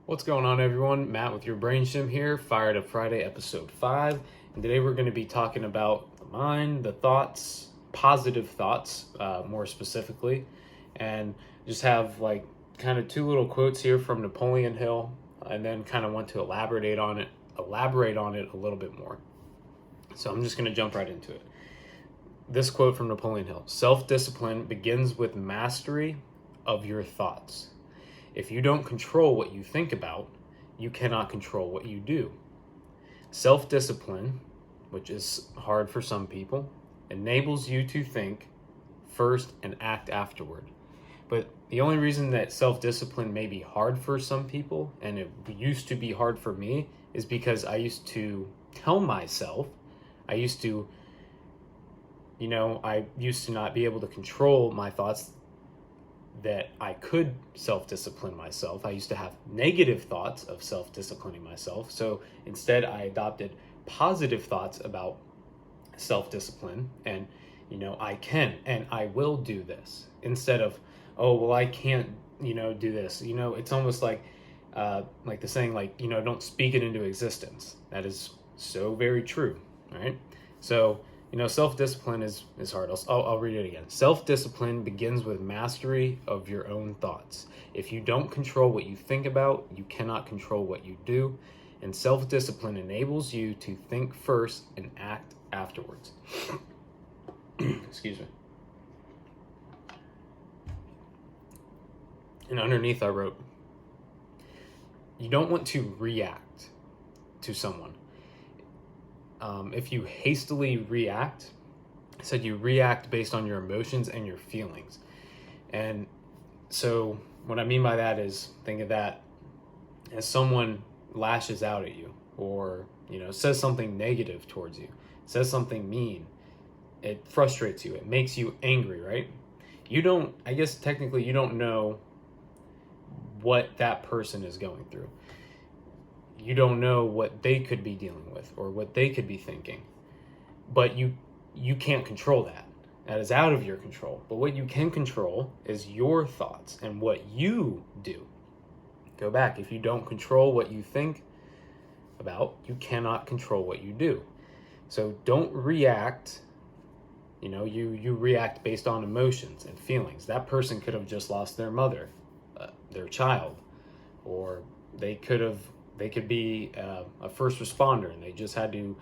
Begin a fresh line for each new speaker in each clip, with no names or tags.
What's going on, everyone? Matt with your Brain Sim here, Fired Up Friday, episode 5. And today we're going to be talking about the mind, the thoughts, positive thoughts, more specifically, and just have like kind of two little quotes here from Napoleon Hill, and then kind of want to elaborate on it a little bit more. So I'm just going to jump right into it. This quote from Napoleon Hill: self-discipline begins with mastery of your thoughts. If you don't control what you think about, you cannot control what you do. Self-discipline, which is hard for some people, enables you to think first and act afterward. But the only reason that self-discipline may be hard for some people, and it used to be hard for me, is because I used to tell myself, I used to not be able to control my thoughts, that I could self-discipline myself. I used to have negative thoughts of self-disciplining myself. So instead I adopted positive thoughts about self-discipline, and I can and I will do this, instead of, oh well, I can't do this. It's almost like the saying, don't speak it into existence. That is so very true, right? So self-discipline is hard. I'll read it again. Self-discipline begins with mastery of your own thoughts. If you don't control what you think about, you cannot control what you do. And self-discipline enables you to think first and act afterwards. Excuse me. And underneath I wrote, you don't want to react to someone. If you hastily react, I said you react based on your emotions and your feelings. And so what I mean by that is, think of that as someone lashes out at you, or says something negative towards you, says something mean. It frustrates you, it makes you angry, right? I guess technically you don't know what that person is going through. You don't know what they could be dealing with or what they could be thinking. But you can't control that. That is out of your control. But what you can control is your thoughts and what you do. Go back. If you don't control what you think about, you cannot control what you do. So don't react. You react based on emotions and feelings. That person could have just lost their mother, their child, or they could be a first responder and they just had to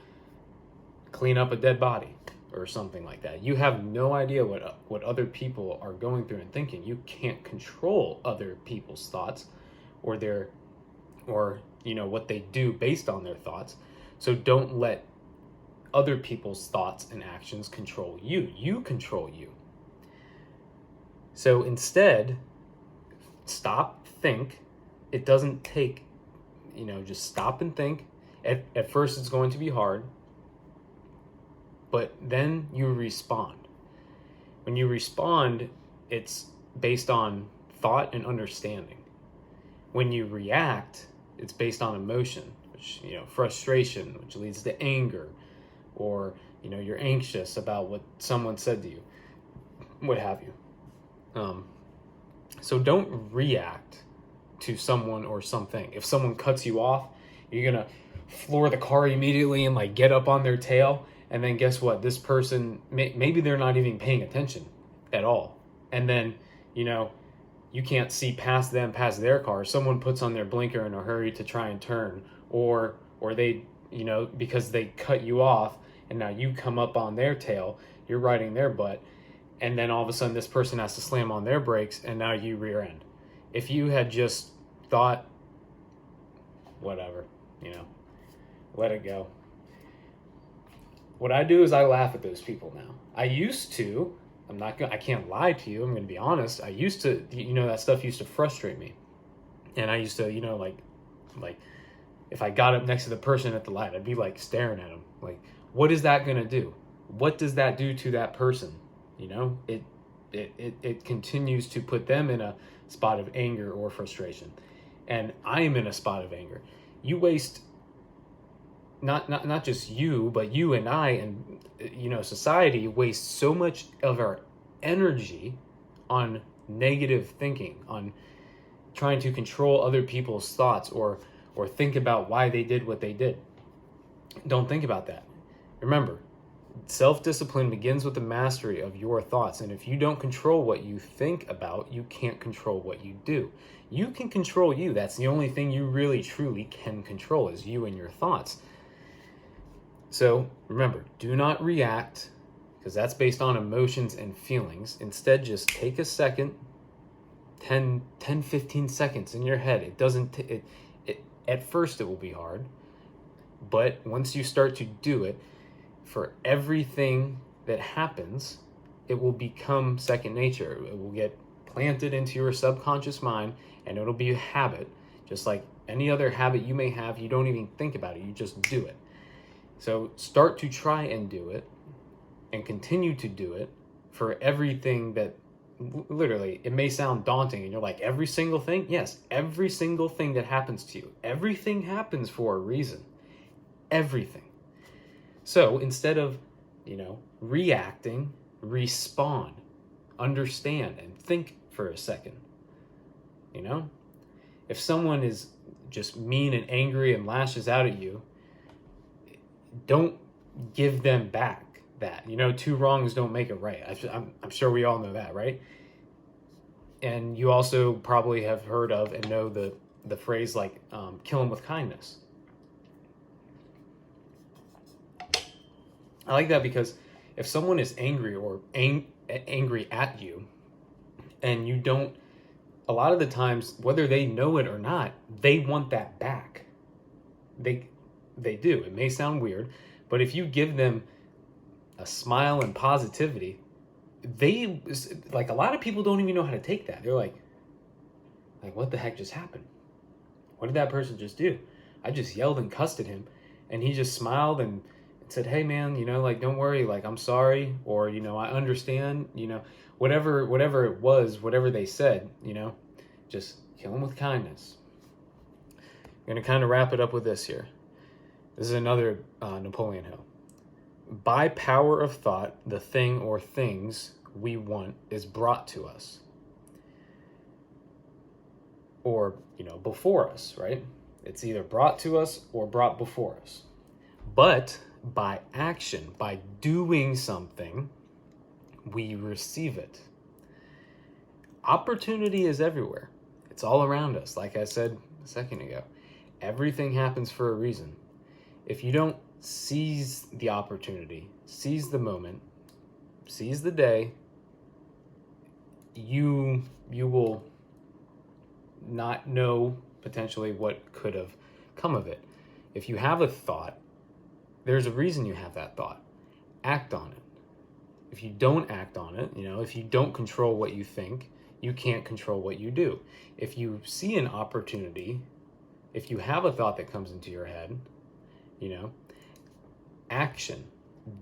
clean up a dead body or something like that. You have no idea what other people are going through and thinking. You can't control other people's thoughts or what they do based on their thoughts. So don't let other people's thoughts and actions control you. You control you. So instead, stop, think. It doesn't take, just stop and think. At first it's going to be hard, but then you respond. When you respond, it's based on thought and understanding. When you react, it's based on emotion, which, frustration, which leads to anger, or, you're anxious about what someone said to you, what have you. So don't react to someone or something. If someone cuts you off, you're gonna floor the car immediately and get up on their tail. And then guess what? This person, maybe they're not even paying attention at all. And then, you can't see past them, past their car. Someone puts on their blinker in a hurry to try and turn, or they, because they cut you off and now you come up on their tail, you're riding their butt. And then all of a sudden this person has to slam on their brakes and now you rear end. If you had just thought, whatever, let it go. What I do is I laugh at those people now. I used to, I can't lie to you, I'm going to be honest. I used to, that stuff used to frustrate me. And I used to, like if I got up next to the person at the light, I'd be staring at them. What is that going to do? What does that do to that person? It continues to put them in a spot of anger or frustration. And I am in a spot of anger. You waste, not just you, but you and I and society wastes so much of our energy on negative thinking, on trying to control other people's thoughts or think about why they did what they did. Don't think about that. Remember, self-discipline begins with the mastery of your thoughts. And if you don't control what you think about, you can't control what you do. You can control you. That's the only thing you really truly can control, is you and your thoughts. So remember, do not react, because that's based on emotions and feelings. Instead, just take a second, 15 seconds in your head. It doesn't, at first it will be hard, but once you start to do it, for everything that happens, it will become second nature. It will get planted into your subconscious mind, and it'll be a habit. Just like any other habit you may have, you don't even think about it, you just do it. So start to try and do it, and continue to do it for everything that, literally, it may sound daunting, and you're like, every single thing? Yes, every single thing that happens to you. Everything happens for a reason. Everything. So instead of, reacting, respond, understand, and think for a second. If someone is just mean and angry and lashes out at you, don't give them back that. Two wrongs don't make it right. I'm sure we all know that, right? And you also probably have heard of and know the phrase like, kill them with kindness. I like that because if someone is angry or angry at you, and you don't, a lot of the times, whether they know it or not, they want that back. They do. It may sound weird, but if you give them a smile and positivity, they, like, a lot of people don't even know how to take that. They're like, what the heck just happened? What did that person just do? I just yelled and cussed at him, and he just smiled and said, hey man, don't worry, I'm sorry, or, I understand, whatever it was, whatever they said, just kill them with kindness. I'm going to kind of wrap it up with this here. This is another Napoleon Hill. By power of thought, the thing or things we want is brought to us. Or, before us, right? It's either brought to us or brought before us. But by action, by doing something, we receive it. Opportunity is everywhere. It's all around us. Like I said a second ago, everything happens for a reason. If you don't seize the opportunity, seize the moment, seize the day, you will not know potentially what could have come of it. If you have a thought, there's a reason you have that thought. Act on it. If you don't act on it, if you don't control what you think, you can't control what you do. If you see an opportunity, if you have a thought that comes into your head, action,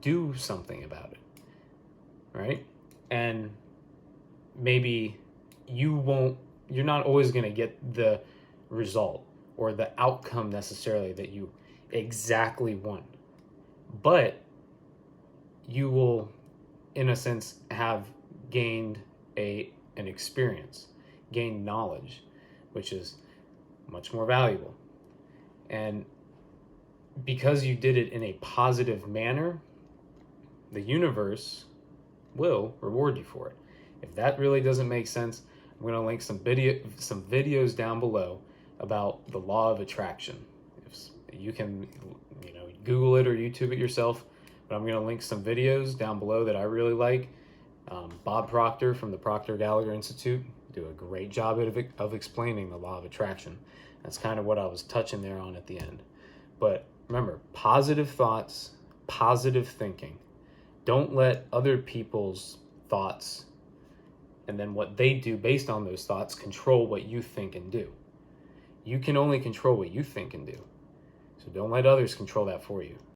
do something about it, right? And maybe you're not always going to get the result or the outcome necessarily that you exactly want, but you will, in a sense, have gained an experience, gained knowledge, which is much more valuable. And because you did it in a positive manner, the universe will reward you for it. If that really doesn't make sense, I'm going to link some videos down below about the law of attraction. If you can, Google it or YouTube it yourself, but I'm going to link some videos down below that I really like. Bob Proctor from the Proctor Gallagher Institute do a great job of explaining the law of attraction. That's kind of what I was touching there on at the end. But remember, positive thoughts, positive thinking. Don't let other people's thoughts and then what they do based on those thoughts control what you think and do. You can only control what you think and do. So don't let others control that for you.